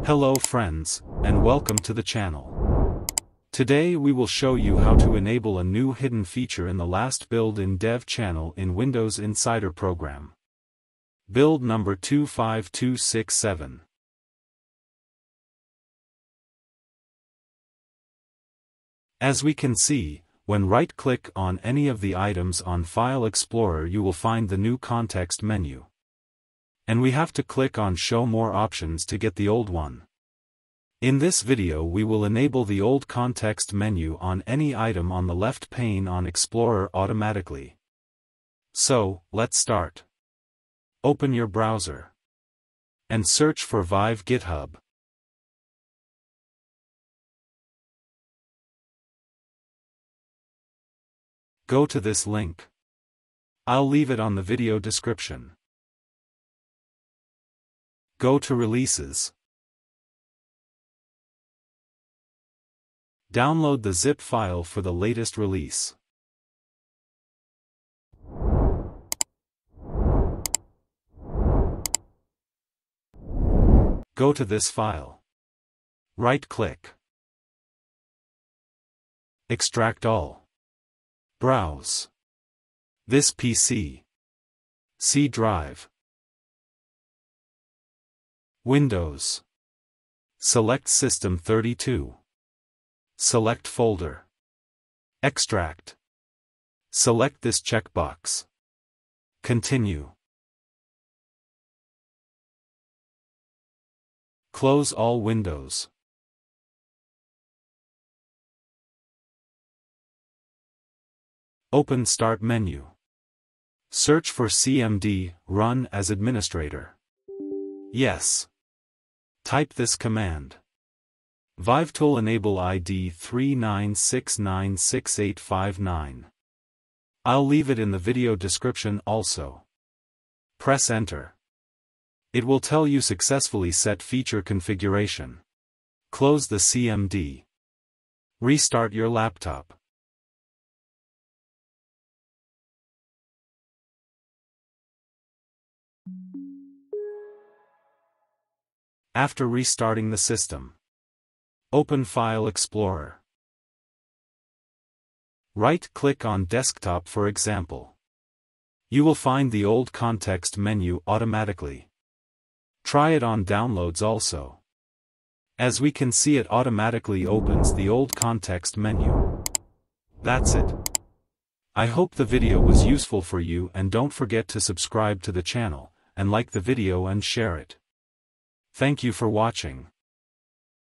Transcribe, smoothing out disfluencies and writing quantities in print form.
Hello friends, and welcome to the channel. Today we will show you how to enable a new hidden feature in the last build in dev channel in Windows Insider program. Build number 25267. As we can see, when right-click on any of the items on File Explorer you will find the new context menu. And we have to click on Show More Options to get the old one. In this video we will enable the old context menu on any item on the left pane on Explorer automatically. So, let's start. Open your browser. And search for Vive GitHub. Go to this link. I'll leave it on the video description. Go to Releases. Download the zip file for the latest release. Go to this file. Right-click. Extract all. Browse. This PC. C drive. Windows. Select System 32. Select Folder. Extract. Select this checkbox. Continue. Close all windows. Open Start menu. Search for CMD, Run as Administrator. Yes. Type this command. vivetool enable ID 39696859. I'll leave it in the video description also. Press Enter. It will tell you successfully set feature configuration. Close the CMD. Restart your laptop. After restarting the system, open File Explorer. Right-click on Desktop for example. You will find the old context menu automatically. Try it on Downloads also. As we can see, it automatically opens the old context menu. That's it. I hope the video was useful for you, and don't forget to subscribe to the channel, and like the video and share it. Thank you for watching.